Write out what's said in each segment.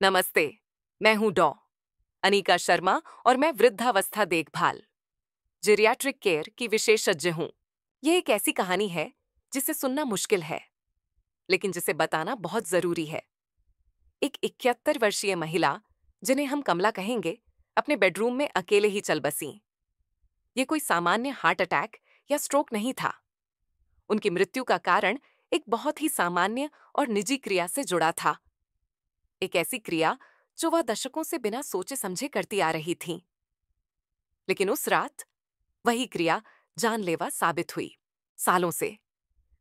नमस्ते। मैं हूं डॉ अनीका शर्मा और मैं वृद्धावस्था देखभाल जेरियाट्रिक केयर की विशेषज्ञ हूं। यह एक ऐसी कहानी है जिसे सुनना मुश्किल है, लेकिन जिसे बताना बहुत जरूरी है। एक 71 वर्षीय महिला, जिन्हें हम कमला कहेंगे, अपने बेडरूम में अकेले ही चल बसी। ये कोई सामान्य हार्ट अटैक या स्ट्रोक नहीं था। उनकी मृत्यु का कारण एक बहुत ही सामान्य और निजी क्रिया से जुड़ा था। एक ऐसी क्रिया जो वह दशकों से बिना सोचे समझे करती आ रही थी। लेकिन उस रात वही क्रिया जानलेवा साबित हुई। सालों से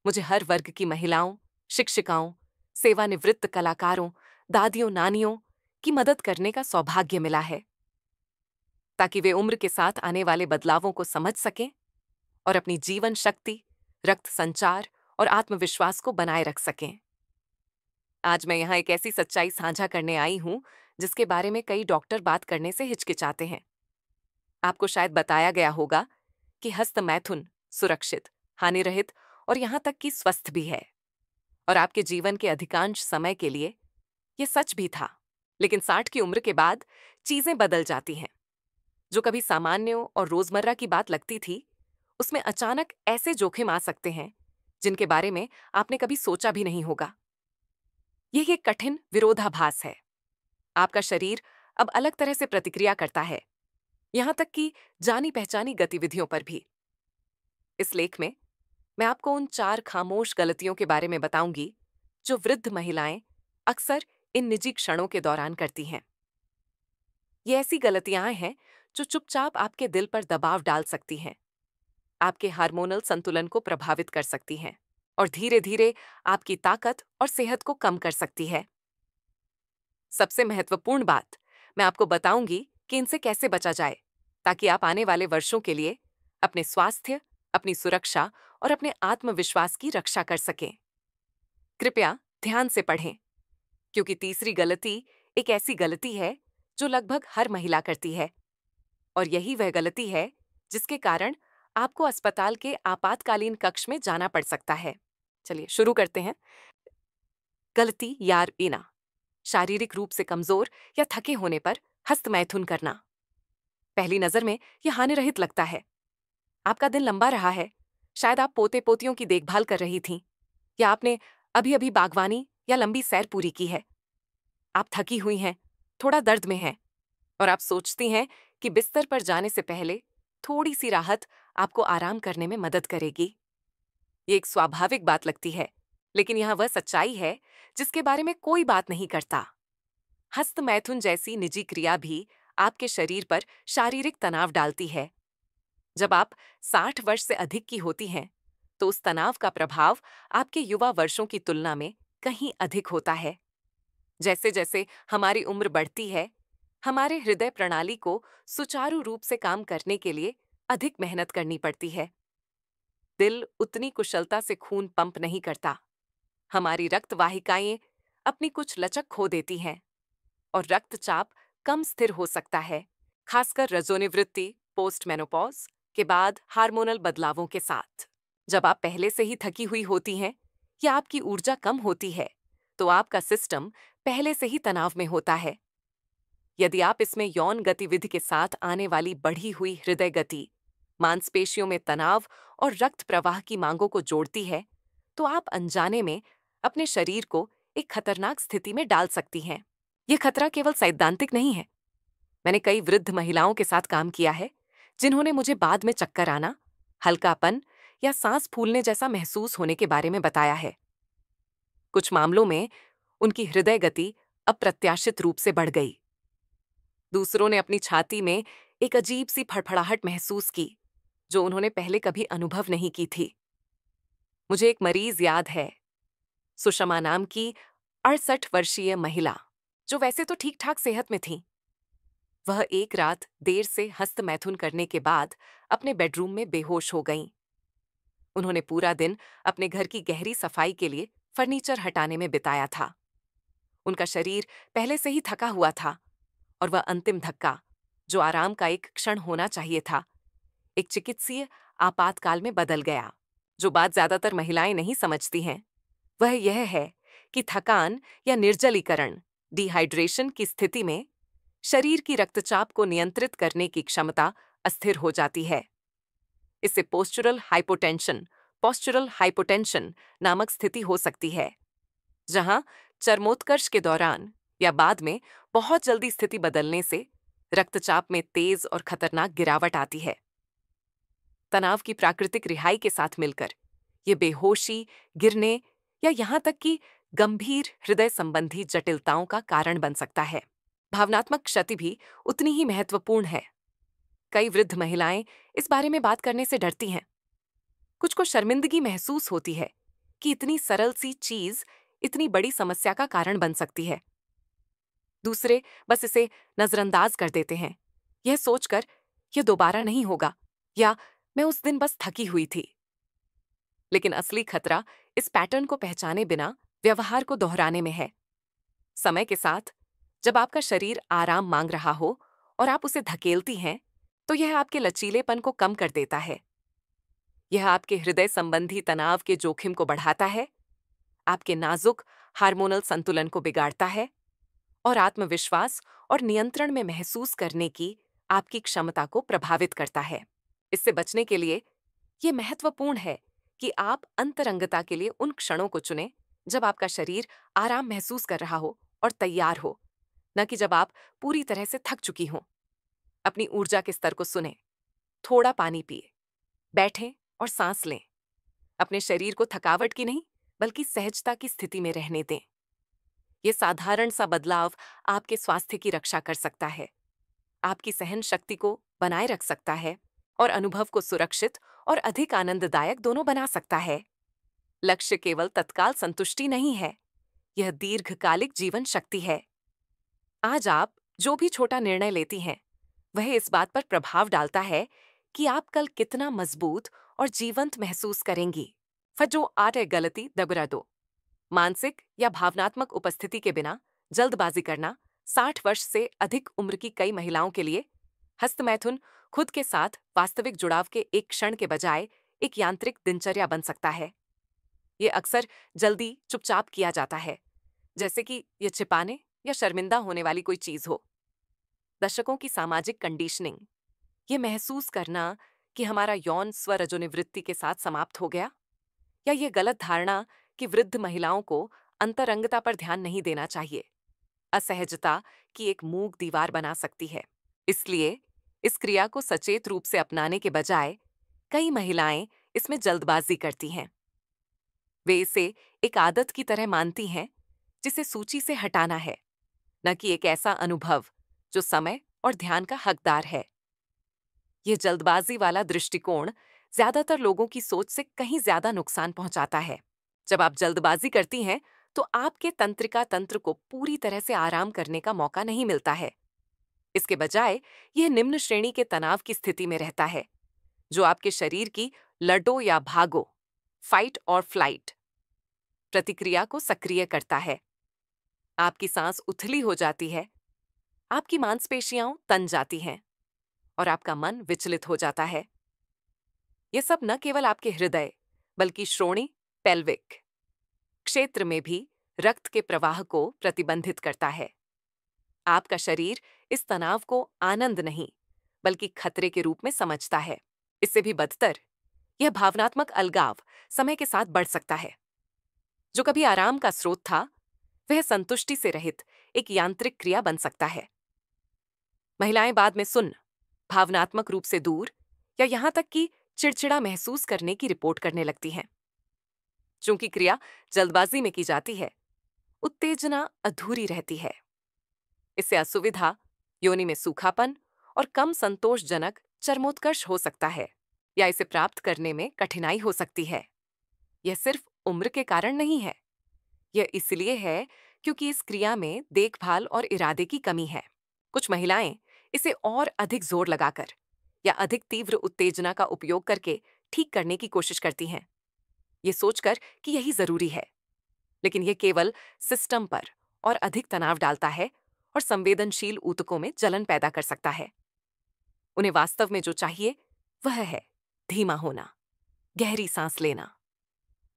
मुझे हर वर्ग की महिलाओं, शिक्षिकाओं, सेवानिवृत्त कलाकारों, दादियों, नानियों की मदद करने का सौभाग्य मिला है, ताकि वे उम्र के साथ आने वाले बदलावों को समझ सकें और अपनी जीवन शक्ति, रक्त संचार और आत्मविश्वास को बनाए रख सकें। आज मैं यहाँ एक ऐसी सच्चाई साझा करने आई हूँ जिसके बारे में कई डॉक्टर बात करने से हिचकिचाते हैं। आपको शायद बताया गया होगा कि हस्त मैथुन सुरक्षित, हानिरहित और यहाँ तक कि स्वस्थ भी है, और आपके जीवन के अधिकांश समय के लिए यह सच भी था। लेकिन 60 की उम्र के बाद चीजें बदल जाती हैं। जो कभी सामान्य और रोजमर्रा की बात लगती थी, उसमें अचानक ऐसे जोखिम आ सकते हैं जिनके बारे में आपने कभी सोचा भी नहीं होगा। यह एक कठिन विरोधाभास है। आपका शरीर अब अलग तरह से प्रतिक्रिया करता है, यहां तक कि जानी पहचानी गतिविधियों पर भी। इस लेख में मैं आपको उन 4 खामोश गलतियों के बारे में बताऊंगी जो वृद्ध महिलाएं अक्सर इन निजी क्षणों के दौरान करती हैं। ये ऐसी गलतियां हैं जो चुपचाप आपके दिल पर दबाव डाल सकती हैं, आपके हार्मोनल संतुलन को प्रभावित कर सकती हैं और धीरे धीरे आपकी ताकत और सेहत को कम कर सकती है। सबसे महत्वपूर्ण बात, मैं आपको बताऊंगी कि इनसे कैसे बचा जाए, ताकि आप आने वाले वर्षों के लिए अपने स्वास्थ्य, अपनी सुरक्षा और अपने आत्मविश्वास की रक्षा कर सकें। कृपया ध्यान से पढ़ें, क्योंकि तीसरी गलती एक ऐसी गलती है जो लगभग हर महिला करती है, और यही वह गलती है जिसके कारण आपको अस्पताल के आपातकालीन कक्ष में जाना पड़ सकता है। चलिए शुरू करते हैं। गलती यार बिना शारीरिक रूप से कमजोर या थके होने पर हस्तमैथुन करना। पहली नजर में यह हानिरहित लगता है। आपका दिन लंबा रहा है, शायद आप पोते पोतियों की देखभाल कर रही थीं, या आपने अभी अभी बागवानी या लंबी सैर पूरी की है। आप थकी हुई हैं, थोड़ा दर्द में हैं, और आप सोचती हैं कि बिस्तर पर जाने से पहले थोड़ी सी राहत आपको आराम करने में मदद करेगी। ये एक स्वाभाविक बात लगती है, लेकिन यह वह सच्चाई है जिसके बारे में कोई बात नहीं करता। हस्तमैथुन जैसी निजी क्रिया भी आपके शरीर पर शारीरिक तनाव डालती है। जब आप 60 वर्ष से अधिक की होती हैं, तो उस तनाव का प्रभाव आपके युवा वर्षों की तुलना में कहीं अधिक होता है। जैसे जैसे हमारी उम्र बढ़ती है, हमारे हृदय प्रणाली को सुचारू रूप से काम करने के लिए अधिक मेहनत करनी पड़ती है। दिल उतनी कुशलता से खून पंप नहीं करता। हमारी रक्त वाहिकाएं अपनी कुछ लचक खो देती हैं, और रक्तचाप कम स्थिर हो सकता है, खासकर रजोनिवृत्ति, पोस्ट मेनोपॉज के बाद हार्मोनल बदलावों के साथ। जब आप पहले से ही थकी हुई होती हैं या आपकी ऊर्जा कम होती है, तो आपका सिस्टम पहले से ही तनाव में होता है। यदि आप इसमें यौन गतिविधि के साथ आने वाली बढ़ी हुई हृदय गति, मांसपेशियों में तनाव और रक्त प्रवाह की मांगों को जोड़ती है, तो आप अनजाने में अपने शरीर को एक खतरनाक स्थिति में डाल सकती हैं। यह खतरा केवल सैद्धांतिक नहीं है। मैंने कई वृद्ध महिलाओं के साथ काम किया है जिन्होंने मुझे बाद में चक्कर आना, हल्कापन या सांस फूलने जैसा महसूस होने के बारे में बताया है। कुछ मामलों में उनकी हृदय गति अप्रत्याशित रूप से बढ़ गई। दूसरों ने अपनी छाती में एक अजीब सी फड़फड़ाहट महसूस की जो उन्होंने पहले कभी अनुभव नहीं की थी। मुझे एक मरीज याद है, सुषमा नाम की 68 वर्षीय महिला, जो वैसे तो ठीक ठाक सेहत में थी। वह एक रात देर से हस्तमैथुन करने के बाद अपने बेडरूम में बेहोश हो गईं। उन्होंने पूरा दिन अपने घर की गहरी सफाई के लिए फर्नीचर हटाने में बिताया था। उनका शरीर पहले से ही थका हुआ था, और वह अंतिम धक्का, जो आराम का एक क्षण होना चाहिए था, एक चिकित्सीय आपातकाल में बदल गया। जो बात ज्यादातर महिलाएं नहीं समझती हैं, वह यह है कि थकान या निर्जलीकरण डिहाइड्रेशन की स्थिति में शरीर की रक्तचाप को नियंत्रित करने की क्षमता अस्थिर हो जाती है। इससे पोस्चरल हाइपोटेंशन नामक स्थिति हो सकती है, जहां चरमोत्कर्ष के दौरान या बाद में बहुत जल्दी स्थिति बदलने से रक्तचाप में तेज और खतरनाक गिरावट आती है। तनाव की प्राकृतिक रिहाई के साथ मिलकर ये बेहोशी, गिरने या यहां तक कि गंभीर हृदय संबंधी जटिलताओं का कारण बन सकता है। भावनात्मक क्षति भी उतनी ही महत्वपूर्ण है। कई वृद्ध महिलाएं इस बारे में बात करने से डरती हैं। कुछ को शर्मिंदगी महसूस होती है कि इतनी सरल सी चीज इतनी बड़ी समस्या का कारण बन सकती है। दूसरे बस इसे नजरअंदाज कर देते हैं, यह सोचकर यह दोबारा नहीं होगा या मैं उस दिन बस थकी हुई थी। लेकिन असली खतरा इस पैटर्न को पहचाने बिना व्यवहार को दोहराने में है। समय के साथ जब आपका शरीर आराम मांग रहा हो और आप उसे धकेलती हैं, तो यह आपके लचीलेपन को कम कर देता है। यह आपके हृदय संबंधी तनाव के जोखिम को बढ़ाता है, आपके नाजुक हार्मोनल संतुलन को बिगाड़ता है और आत्मविश्वास और नियंत्रण में महसूस करने की आपकी क्षमता को प्रभावित करता है। इससे बचने के लिए यह महत्वपूर्ण है कि आप अंतरंगता के लिए उन क्षणों को चुनें जब आपका शरीर आराम महसूस कर रहा हो और तैयार हो, न कि जब आप पूरी तरह से थक चुकी हों। अपनी ऊर्जा के स्तर को सुनें, थोड़ा पानी पिए, बैठें और सांस लें। अपने शरीर को थकावट की नहीं बल्कि सहजता की स्थिति में रहने दें। यह साधारण सा बदलाव आपके स्वास्थ्य की रक्षा कर सकता है, आपकी सहन शक्ति को बनाए रख सकता है और अनुभव को सुरक्षित और अधिक आनंददायक दोनों बना सकता है। लक्ष्य केवल तत्काल संतुष्टि नहीं है, यह दीर्घकालिक जीवन शक्ति है। आज आप जो भी छोटा निर्णय लेती हैं, वह इस बात पर प्रभाव डालता है कि आप कल कितना मजबूत और जीवंत महसूस करेंगी। फजो आटे गलती दबरा दो। मानसिक या भावनात्मक उपस्थिति के बिना जल्दबाजी करना 60 वर्ष से अधिक उम्र की कई महिलाओं के लिए हस्तमैथुन खुद के साथ वास्तविक जुड़ाव के एक क्षण के बजाय एक यांत्रिक दिनचर्या बन सकता है। ये अक्सर जल्दी चुपचाप किया जाता है, जैसे कि यह छिपाने या शर्मिंदा होने वाली कोई चीज हो। दशकों की सामाजिक कंडीशनिंग, ये महसूस करना कि हमारा यौन स्वरजोनिवृत्ति के साथ समाप्त हो गया, या ये गलत धारणा कि वृद्ध महिलाओं को अंतरंगता पर ध्यान नहीं देना चाहिए, असहजता की एक मूक दीवार बना सकती है। इसलिए इस क्रिया को सचेत रूप से अपनाने के बजाय कई महिलाएं इसमें जल्दबाजी करती हैं। वे इसे एक आदत की तरह मानती हैं जिसे सूची से हटाना है, न कि एक ऐसा अनुभव जो समय और ध्यान का हकदार है। यह जल्दबाजी वाला दृष्टिकोण ज्यादातर लोगों की सोच से कहीं ज्यादा नुकसान पहुंचाता है। जब आप जल्दबाजी करती हैं, तो आपके तंत्रिका तंत्र को पूरी तरह से आराम करने का मौका नहीं मिलता है। इसके बजाय यह निम्न श्रेणी के तनाव की स्थिति में रहता है, जो आपके शरीर की लड़ो या भागो, फाइट और फ्लाइट प्रतिक्रिया को सक्रिय करता है। आपकी सांस उथली हो जाती है, आपकी मांसपेशियां तन जाती हैं और आपका मन विचलित हो जाता है। यह सब न केवल आपके हृदय बल्कि श्रोणि पेल्विक क्षेत्र में भी रक्त के प्रवाह को प्रतिबंधित करता है। आपका शरीर इस तनाव को आनंद नहीं बल्कि खतरे के रूप में समझता है। इससे भी बदतर, यह भावनात्मक अलगाव समय के साथ बढ़ सकता है। जो कभी आराम का स्रोत था, वह संतुष्टि से रहित एक यांत्रिक क्रिया बन सकता है। महिलाएं बाद में सुन्न, भावनात्मक रूप से दूर या यहां तक कि चिड़चिड़ा महसूस करने की रिपोर्ट करने लगती हैं। चूंकि क्रिया जल्दबाजी में की जाती है, उत्तेजना अधूरी रहती है। इससे असुविधा, योनि में सूखापन और कम संतोषजनक चरमोत्कर्ष हो सकता है, या इसे प्राप्त करने में कठिनाई हो सकती है। यह सिर्फ उम्र के कारण नहीं है, यह इसलिए है क्योंकि इस क्रिया में देखभाल और इरादे की कमी है। कुछ महिलाएं इसे और अधिक जोर लगाकर या अधिक तीव्र उत्तेजना का उपयोग करके ठीक करने की कोशिश करती हैं, ये सोचकर कि यही जरूरी है। लेकिन यह केवल सिस्टम पर और अधिक तनाव डालता है और संवेदनशील ऊतकों में जलन पैदा कर सकता है। उन्हें वास्तव में जो चाहिए वह है धीमा होना, गहरी सांस लेना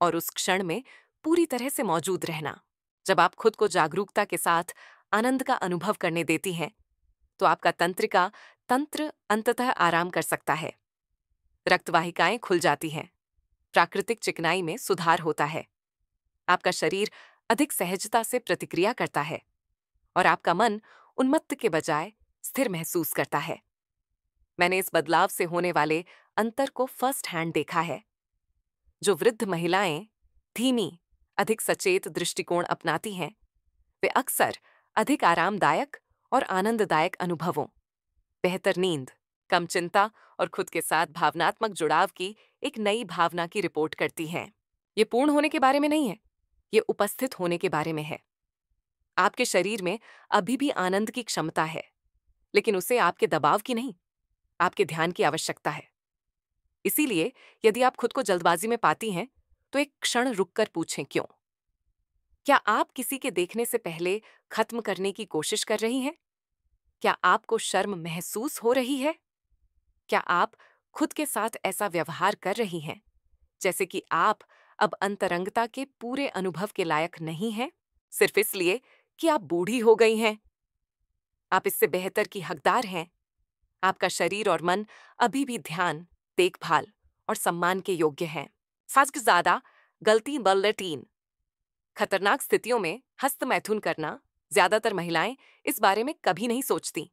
और उस क्षण में पूरी तरह से मौजूद रहना, जब आप खुद को जागरूकता के साथ आनंद का अनुभव करने देती हैं, तो आपका तंत्र अंततः आराम कर सकता है। रक्तवाहिकाएं खुल जाती हैं, प्राकृतिक चिकनाई में सुधार होता है, आपका शरीर अधिक सहजता से प्रतिक्रिया करता है और आपका मन उन्मत्त के बजाय स्थिर महसूस करता है। मैंने इस बदलाव से होने वाले अंतर को फर्स्ट हैंड देखा है। जो वृद्ध महिलाएं धीमी, अधिक सचेत दृष्टिकोण अपनाती हैं, वे अक्सर अधिक आरामदायक और आनंददायक अनुभवों, बेहतर नींद, कम चिंता और खुद के साथ भावनात्मक जुड़ाव की एक नई भावना की रिपोर्ट करती हैं। ये पूर्ण होने के बारे में नहीं है, ये उपस्थित होने के बारे में है। आपके शरीर में अभी भी आनंद की क्षमता है, लेकिन उसे आपके दबाव की नहीं, आपके ध्यान की आवश्यकता है। इसीलिए यदि आप खुद को जल्दबाजी में पाती हैं, तो एक क्षण रुककर पूछें क्यों। क्या आप किसी के देखने से पहले खत्म करने की कोशिश कर रही हैं? क्या आपको शर्म महसूस हो रही है? क्या आप खुद के साथ ऐसा व्यवहार कर रही हैं जैसे कि आप अब अंतरंगता के पूरे अनुभव के लायक नहीं हैं, सिर्फ इसलिए कि आप बूढ़ी हो गई हैं? आप इससे बेहतर की हकदार हैं। आपका शरीर और मन अभी भी ध्यान, देखभाल और सम्मान के योग्य हैं। सबसे ज्यादा गलती बल्लेटीन। खतरनाक स्थितियों में हस्तमैथुन करना ज्यादातर महिलाएं इस बारे में कभी नहीं सोचती।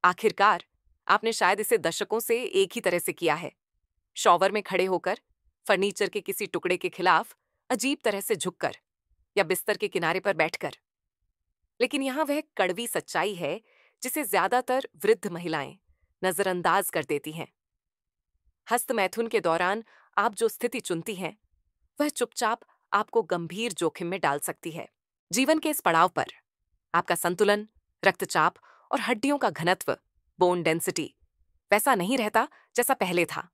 आखिरकार आपने शायद इसे दशकों से एक ही तरह से किया है, शॉवर में खड़े होकर, फर्नीचर के किसी टुकड़े के खिलाफ अजीब तरह से झुककर या बिस्तर के किनारे पर बैठकर। लेकिन यहां वह कड़वी सच्चाई है जिसे ज्यादातर वृद्ध महिलाएं नजरअंदाज कर देती हैं। हस्तमैथुन के दौरान आप जो स्थिति चुनती हैं, वह चुपचाप आपको गंभीर जोखिम में डाल सकती है। जीवन के इस पड़ाव पर आपका संतुलन, रक्तचाप और हड्डियों का घनत्व, बोन डेंसिटी, वैसा नहीं रहता जैसा पहले था।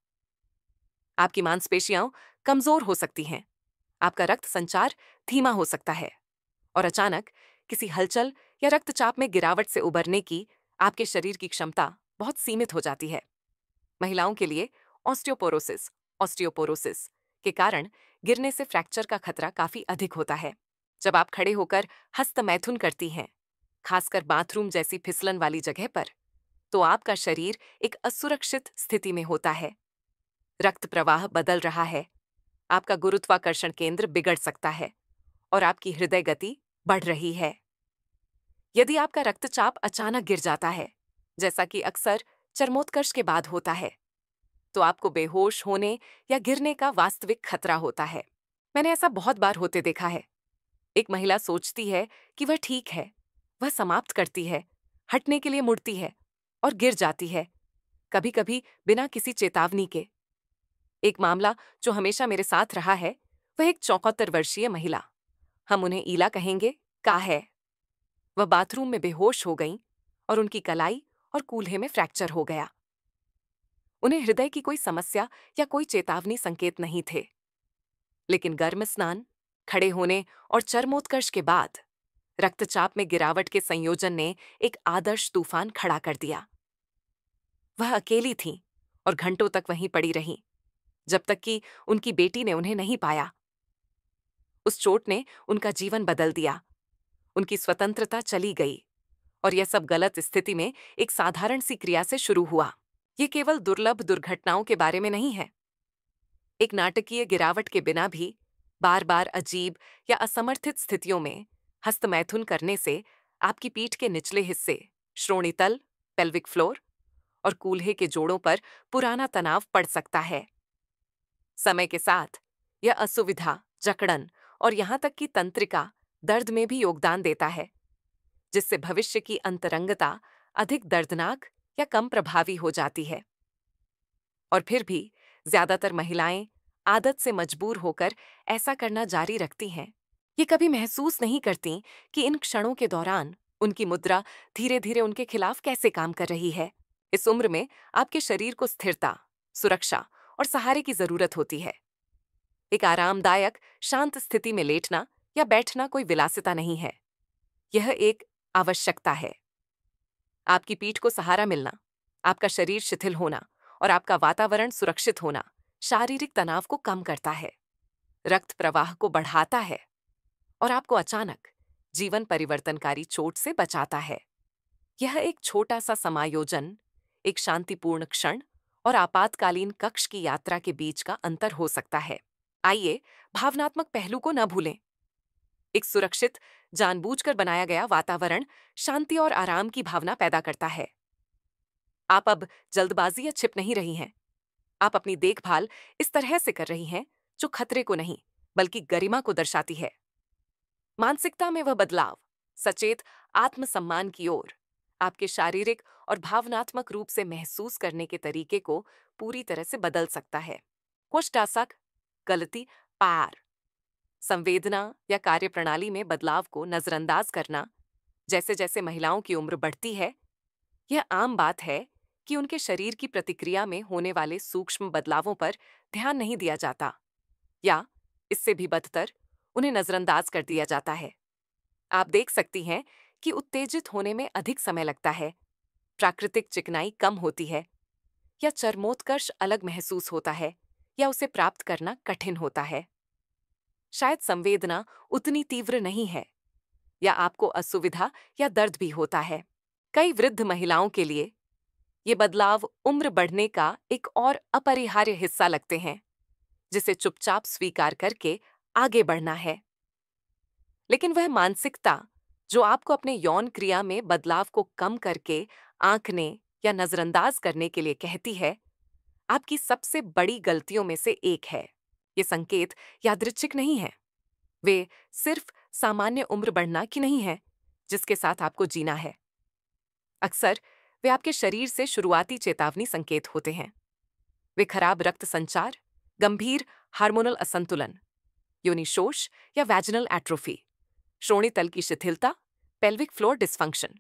आपकी मांसपेशियां कमजोर हो सकती हैं, आपका रक्त संचार धीमा हो सकता है और अचानक किसी हलचल या रक्तचाप में गिरावट से उबरने की आपके शरीर की क्षमता बहुत सीमित हो जाती है। महिलाओं के लिए ऑस्टियोपोरोसिस के कारण गिरने से फ्रैक्चर का खतरा काफी अधिक होता है। जब आप खड़े होकर हस्तमैथुन करती हैं, खासकर बाथरूम जैसी फिसलन वाली जगह पर, तो आपका शरीर एक असुरक्षित स्थिति में होता है। रक्त प्रवाह बदल रहा है, आपका गुरुत्वाकर्षण केंद्र बिगड़ सकता है और आपकी हृदय गति बढ़ रही है। यदि आपका रक्तचाप अचानक गिर जाता है, जैसा कि अक्सर चरमोत्कर्ष के बाद होता है, तो आपको बेहोश होने या गिरने का वास्तविक खतरा होता है। मैंने ऐसा बहुत बार होते देखा है। एक महिला सोचती है कि वह ठीक है, वह समाप्त करती है, हटने के लिए मुड़ती है और गिर जाती है, कभी कभी बिना किसी चेतावनी के। एक मामला जो हमेशा मेरे साथ रहा है, वह एक 74 वर्षीय महिला, हम उन्हें ईला कहेंगे, का है। वह बाथरूम में बेहोश हो गईं और उनकी कलाई और कूल्हे में फ्रैक्चर हो गया। उन्हें हृदय की कोई समस्या या कोई चेतावनी संकेत नहीं थे, लेकिन गर्म स्नान, खड़े होने और चरमोत्कर्ष के बाद रक्तचाप में गिरावट के संयोजन ने एक आदर्श तूफान खड़ा कर दिया। वह अकेली थीं और घंटों तक वहीं पड़ी रहीं, जब तक कि उनकी बेटी ने उन्हें नहीं पाया। उस चोट ने उनका जीवन बदल दिया, उनकी स्वतंत्रता चली गई और यह सब गलत स्थिति में एक साधारण सी क्रिया से शुरू हुआ। ये केवल दुर्लभ दुर्घटनाओं के बारे में नहीं है। एक नाटकीय गिरावट के बिना भी बार बार अजीब या असमर्थित स्थितियों में हस्तमैथुन करने से आपकी पीठ के निचले हिस्से, श्रोणितल, पेल्विक फ्लोर और कूल्हे के जोड़ों पर पुराना तनाव पड़ सकता है। समय के साथ यह असुविधा, जकड़न और यहां तक कि तंत्रिका दर्द में भी योगदान देता है, जिससे भविष्य की अंतरंगता अधिक दर्दनाक या कम प्रभावी हो जाती है। और फिर भी ज्यादातर महिलाएं आदत से मजबूर होकर ऐसा करना जारी रखती हैं। ये कभी महसूस नहीं करती कि इन क्षणों के दौरान उनकी मुद्रा धीरे धीरे उनके खिलाफ कैसे काम कर रही है। इस उम्र में आपके शरीर को स्थिरता, सुरक्षा और सहारे की जरूरत होती है। एक आरामदायक, शांत स्थिति में लेटना या बैठना कोई विलासिता नहीं है, यह एक आवश्यकता है। आपकी पीठ को सहारा मिलना, आपका शरीर शिथिल होना और आपका वातावरण सुरक्षित होना शारीरिक तनाव को कम करता है, रक्त प्रवाह को बढ़ाता है और आपको अचानक जीवन परिवर्तनकारी चोट से बचाता है। यह एक छोटा सा समायोजन, एक शांतिपूर्ण क्षण और आपातकालीन कक्ष की यात्रा के बीच का अंतर हो सकता है। आइए भावनात्मक पहलू को न भूलें। एक सुरक्षित, जानबूझकर बनाया गया वातावरण शांति और आराम की भावना पैदा करता है। आप अब जल्दबाजी या छिप नहीं रही हैं। आप अपनी देखभाल इस तरह से कर रही हैं जो खतरे को नहीं, बल्कि गरिमा को दर्शाती है। मानसिकता में वह बदलाव सचेत आत्मसम्मान की ओर आपके शारीरिक और भावनात्मक रूप से महसूस करने के तरीके को पूरी तरह से बदल सकता है। कोष्टासक, गलती, पार, संवेदना या कार्यप्रणाली में बदलाव को नजरअंदाज करना। जैसे जैसे महिलाओं की उम्र बढ़ती है, यह आम बात है कि उनके शरीर की प्रतिक्रिया में होने वाले सूक्ष्म बदलावों पर ध्यान नहीं दिया जाता, या इससे भी बदतर, उन्हें नजरअंदाज कर दिया जाता है। आप देख सकती हैं कि उत्तेजित होने में अधिक समय लगता है, प्राकृतिक चिकनाई कम होती है, या चर्मोत्कर्ष अलग महसूस होता है, या उसे प्राप्त करना कठिन होता है। शायद संवेदना उतनी तीव्र नहीं है, या आपको असुविधा या दर्द भी होता है। कई वृद्ध महिलाओं के लिए ये बदलाव उम्र बढ़ने का एक और अपरिहार्य हिस्सा लगते हैं, जिसे चुपचाप स्वीकार करके आगे बढ़ना है। लेकिन वह मानसिकता जो आपको अपने यौन क्रिया में बदलाव को कम करके आंकने या नजरअंदाज करने के लिए कहती है, आपकी सबसे बड़ी गलतियों में से एक है। ये संकेत यादृच्छिक नहीं है। वे सिर्फ सामान्य उम्र बढ़ना की नहीं है जिसके साथ आपको जीना है। अक्सर वे आपके शरीर से शुरुआती चेतावनी संकेत होते हैं। वे खराब रक्त संचार, गंभीर हार्मोनल असंतुलन, योनिशोष या वैजिनल एट्रोफी, श्रोणि तल की शिथिलता, पेल्विक फ्लोर डिस्फंक्शन,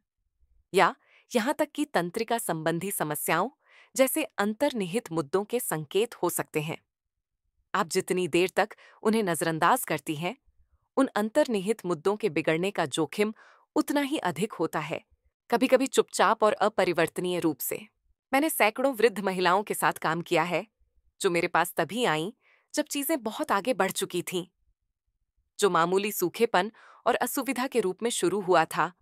या यहां तक कि तंत्रिका संबंधी समस्याओं जैसे अंतर्निहित मुद्दों के संकेत हो सकते हैं। आप जितनी देर तक उन्हें नजरअंदाज करती हैं, उन अंतर्निहित मुद्दों के बिगड़ने का जोखिम उतना ही अधिक होता है, कभी कभी चुपचाप और अपरिवर्तनीय रूप से। मैंने सैकड़ों वृद्ध महिलाओं के साथ काम किया है जो मेरे पास तभी आईं जब चीजें बहुत आगे बढ़ चुकी थीं। जो मामूली सूखेपन और असुविधा के रूप में शुरू हुआ था,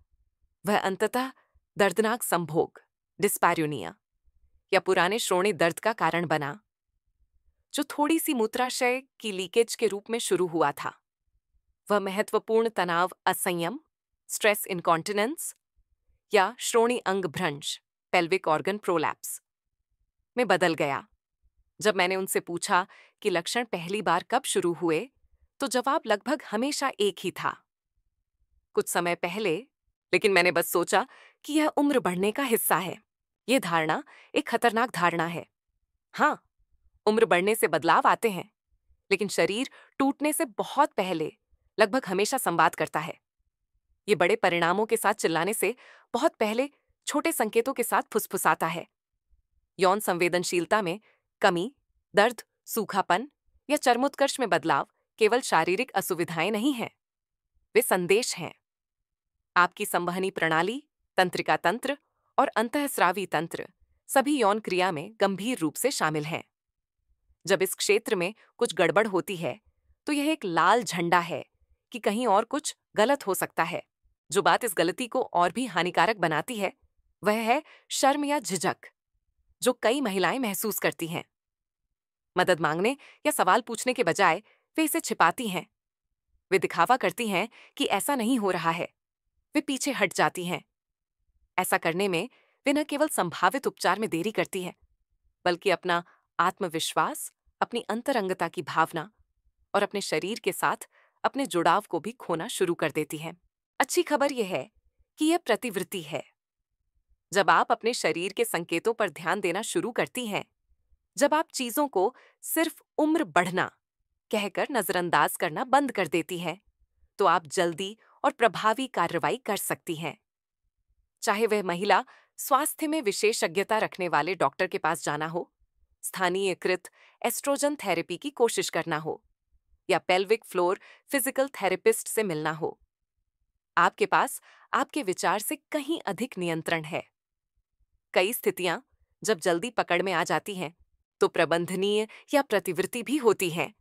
वह अंततः दर्दनाक संभोग, डिस्पैरियोनिया या पुराने श्रोणि दर्द का कारण बना। जो थोड़ी सी मूत्राशय की लीकेज के रूप में शुरू हुआ था, वह महत्वपूर्ण तनाव असंयम, स्ट्रेस इनकॉन्टिनेंस या श्रोणि अंग भ्रंश, पेल्विक ऑर्गन प्रोलैप्स में बदल गया। जब मैंने उनसे पूछा कि लक्षण पहली बार कब शुरू हुए, तो जवाब लगभग हमेशा एक ही था, कुछ समय पहले। लेकिन मैंने बस सोचा कि यह उम्र बढ़ने का हिस्सा है। यह धारणा एक खतरनाक धारणा है। हाँ, उम्र बढ़ने से बदलाव आते हैं, लेकिन शरीर टूटने से बहुत पहले लगभग हमेशा संवाद करता है। ये बड़े परिणामों के साथ चिल्लाने से बहुत पहले छोटे संकेतों के साथ फुसफुसाता है। यौन संवेदनशीलता में कमी, दर्द, सूखापन या चर्मोत्कर्ष में बदलाव केवल शारीरिक असुविधाएं नहीं हैं, वे संदेश हैं। आपकी संवहनी प्रणाली, तंत्रिका तंत्र और अंतःस्रावी तंत्र सभी यौन क्रिया में गंभीर रूप से शामिल हैं। जब इस क्षेत्र में कुछ गड़बड़ होती है, तो यह एक लाल झंडा है कि कहीं और कुछ गलत हो सकता है। जो बात इस गलती को और भी हानिकारक बनाती है, वह है शर्म या झिझक, जो कई महिलाएं महसूस करती हैं। मदद मांगने या सवाल पूछने के बजाय वे इसे छिपाती हैं। वे दिखावा करती हैं कि ऐसा नहीं हो रहा है। वे पीछे हट जाती हैं। ऐसा करने में वे न केवल संभावित उपचार में देरी करती हैं, बल्कि अपना आत्मविश्वास, अपनी अंतरंगता की भावना और अपने शरीर के साथ अपने जुड़ाव को भी खोना शुरू कर देती हैं। अच्छी खबर यह है कि यह प्रतिवृत्ति है। जब आप अपने शरीर के संकेतों पर ध्यान देना शुरू करती हैं, जब आप चीजों को सिर्फ उम्र बढ़ना कहकर नजरअंदाज करना बंद कर देती हैं, तो आप जल्दी और प्रभावी कार्रवाई कर सकती हैं। चाहे वह महिला स्वास्थ्य में विशेषज्ञता रखने वाले डॉक्टर के पास जाना हो, स्थानीयकृत एस्ट्रोजन थेरेपी की कोशिश करना हो, या पेल्विक फ्लोर फिजिकल थेरेपिस्ट से मिलना हो, आपके पास आपके विचार से कहीं अधिक नियंत्रण है। कई स्थितियां जब जल्दी पकड़ में आ जाती हैं, तो प्रबंधनीय या प्रतिवृत्ति भी होती हैं,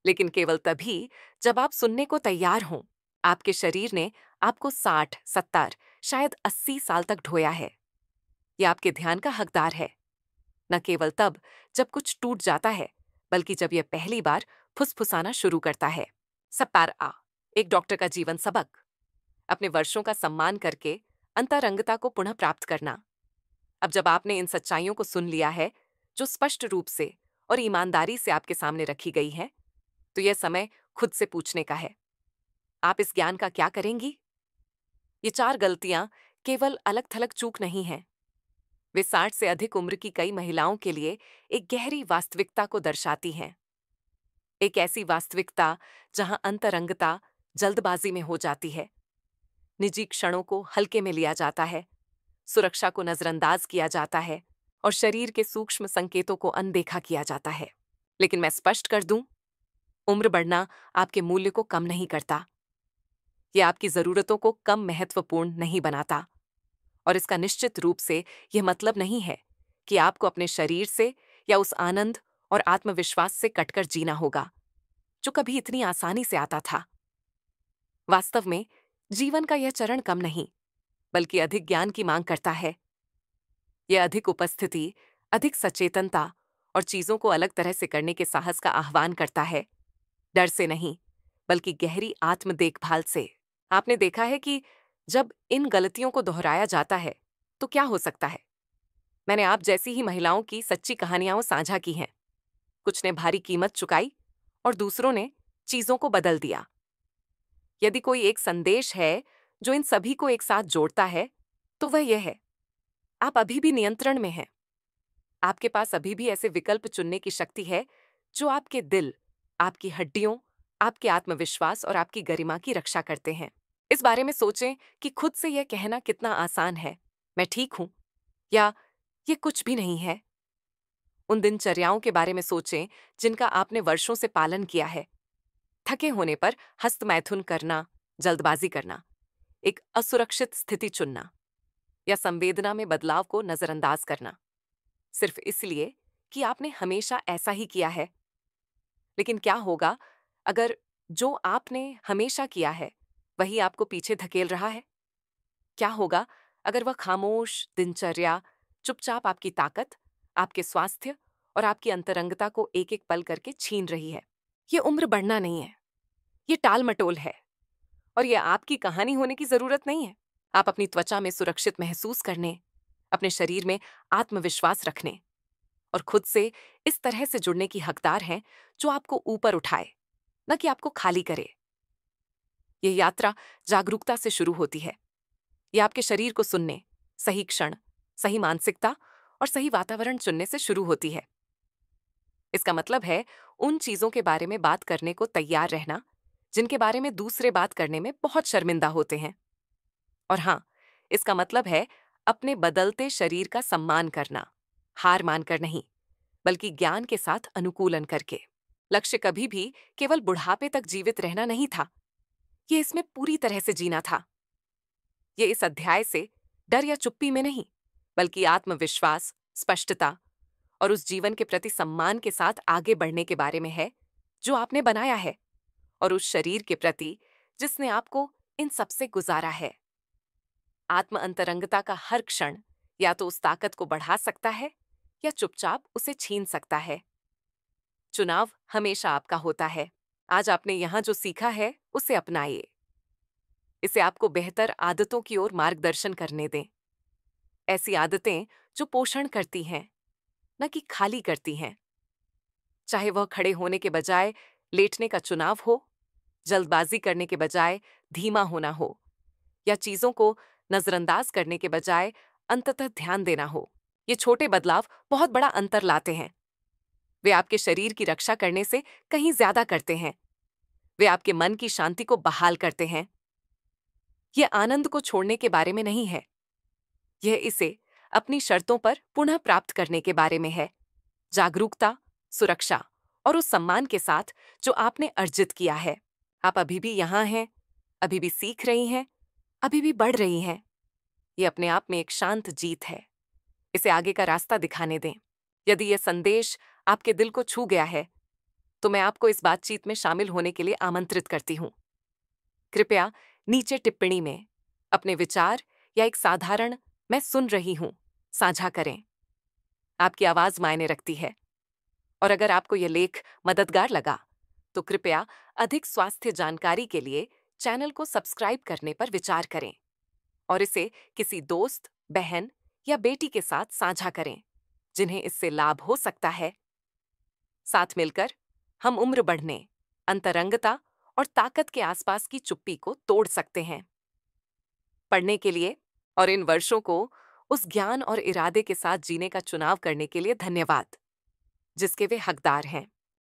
लेकिन केवल तभी जब आप सुनने को तैयार हों। आपके शरीर ने आपको 60, 70, शायद 80 साल तक ढोया है। ये आपके ध्यान का हकदार है, न केवल तब जब कुछ टूट जाता है, बल्कि जब यह पहली बार फुसफुसाना शुरू करता है। सप्ताह आ, एक डॉक्टर का जीवन सबक। अपने वर्षों का सम्मान करके अंतरंगता को पुनः प्राप्त करना। अब जब आपने इन सच्चाइयों को सुन लिया है, जो स्पष्ट रूप से और ईमानदारी से आपके सामने रखी गई है, तो यह समय खुद से पूछने का है, आप इस ज्ञान का क्या करेंगी? ये 4 गलतियां केवल अलग थलग चूक नहीं हैं। वे 60 से अधिक उम्र की कई महिलाओं के लिए एक गहरी वास्तविकता को दर्शाती हैं। एक ऐसी वास्तविकता जहां अंतरंगता जल्दबाजी में हो जाती है, निजी क्षणों को हल्के में लिया जाता है, सुरक्षा को नजरअंदाज किया जाता है और शरीर के सूक्ष्म संकेतों को अनदेखा किया जाता है। लेकिन मैं स्पष्ट कर दूं, उम्र बढ़ना आपके मूल्य को कम नहीं करता। यह आपकी जरूरतों को कम महत्वपूर्ण नहीं बनाता। और इसका निश्चित रूप से यह मतलब नहीं है कि आपको अपने शरीर से या उस आनंद और आत्मविश्वास से कटकर जीना होगा जो कभी इतनी आसानी से आता था। वास्तव में जीवन का यह चरण कम नहीं, बल्कि अधिक ज्ञान की मांग करता है। यह अधिक उपस्थिति, अधिक सचेतनता और चीजों को अलग तरह से करने के साहस का आह्वान करता है। डर से नहीं, बल्कि गहरी आत्म देखभाल से। आपने देखा है कि जब इन गलतियों को दोहराया जाता है तो क्या हो सकता है। मैंने आप जैसी ही महिलाओं की सच्ची कहानियां साझा की हैं। कुछ ने भारी कीमत चुकाई और दूसरों ने चीजों को बदल दिया। यदि कोई एक संदेश है जो इन सभी को एक साथ जोड़ता है, तो वह यह है, आप अभी भी नियंत्रण में हैं। आपके पास अभी भी ऐसे विकल्प चुनने की शक्ति है जो आपके दिल, आपकी हड्डियों, आपके आत्मविश्वास और आपकी गरिमा की रक्षा करते हैं। इस बारे में सोचें कि खुद से यह कहना कितना आसान है, मैं ठीक हूं, या ये कुछ भी नहीं है। उन दिनचर्याओं के बारे में सोचें जिनका आपने वर्षों से पालन किया है। थके होने पर हस्तमैथुन करना, जल्दबाजी करना, एक असुरक्षित स्थिति चुनना या संवेदना में बदलाव को नजरअंदाज करना, सिर्फ इसलिए कि आपने हमेशा ऐसा ही किया है। लेकिन क्या होगा अगर जो आपने हमेशा किया है वही आपको पीछे धकेल रहा है? क्या होगा अगर वह खामोश दिनचर्या चुपचाप आपकी ताकत, आपके स्वास्थ्य और आपकी अंतरंगता को एक एक पल करके छीन रही है? ये उम्र बढ़ना नहीं है, ये टाल-मटोल है। और ये आपकी कहानी होने की जरूरत नहीं है। आप अपनी त्वचा में सुरक्षित महसूस करने, अपने शरीर में आत्मविश्वास रखने और खुद से इस तरह से जुड़ने की हकदार हैं जो आपको ऊपर उठाए, न कि आपको खाली करे। यह यात्रा जागरूकता से शुरू होती है। यह आपके शरीर को सुनने, सही क्षण, सही मानसिकता और सही वातावरण चुनने से शुरू होती है। इसका मतलब है उन चीजों के बारे में बात करने को तैयार रहना जिनके बारे में दूसरे बात करने में बहुत शर्मिंदा होते हैं। और हाँ, इसका मतलब है अपने बदलते शरीर का सम्मान करना, हार मानकर नहीं, बल्कि ज्ञान के साथ अनुकूलन करके। लक्ष्य कभी भी केवल बुढ़ापे तक जीवित रहना नहीं था, ये इसमें पूरी तरह से जीना था। ये इस अध्याय से डर या चुप्पी में नहीं, बल्कि आत्मविश्वास, स्पष्टता और उस जीवन के प्रति सम्मान के साथ आगे बढ़ने के बारे में है जो आपने बनाया है, और उस शरीर के प्रति जिसने आपको इन सबसे गुजारा है। आत्म अंतरंगता का हर क्षण या तो उस ताकत को बढ़ा सकता है या चुपचाप उसे छीन सकता है। चुनाव हमेशा आपका होता है। आज आपने यहां जो सीखा है उसे अपनाइए। इसे आपको बेहतर आदतों की ओर मार्गदर्शन करने दें। ऐसी आदतें जो पोषण करती हैं, न कि खाली करती हैं। चाहे वह खड़े होने के बजाय लेटने का चुनाव हो, जल्दबाजी करने के बजाय धीमा होना हो, या चीजों को नजरअंदाज करने के बजाय अंततः ध्यान देना हो। ये छोटे बदलाव बहुत बड़ा अंतर लाते हैं। वे आपके शरीर की रक्षा करने से कहीं ज्यादा करते हैं। वे आपके मन की शांति को बहाल करते हैं। यह आनंद को छोड़ने के बारे में नहीं है, यह इसे अपनी शर्तों पर पुनः प्राप्त करने के बारे में है। जागरूकता, सुरक्षा और उस सम्मान के साथ जो आपने अर्जित किया है। आप अभी भी यहां हैं, अभी भी सीख रही हैं, अभी भी बढ़ रही हैं। ये अपने आप में एक शांत जीत है। इसे आगे का रास्ता दिखाने दें। यदि यह संदेश आपके दिल को छू गया है, तो मैं आपको इस बातचीत में शामिल होने के लिए आमंत्रित करती हूँ। कृपया नीचे टिप्पणी में अपने विचार या एक साधारण "मैं सुन रही हूं" साझा करें। आपकी आवाज मायने रखती है। और अगर आपको यह लेख मददगार लगा, तो कृपया अधिक स्वास्थ्य जानकारी के लिए चैनल को सब्सक्राइब करने पर विचार करें और इसे किसी दोस्त, बहन या बेटी के साथ साझा करें जिन्हें इससे लाभ हो सकता है। साथ मिलकर हम उम्र बढ़ने, अंतरंगता और ताकत के आसपास की चुप्पी को तोड़ सकते हैं। पढ़ने के लिए और इन वर्षों को उस ज्ञान और इरादे के साथ जीने का चुनाव करने के लिए धन्यवाद जिसके वे हकदार हैं।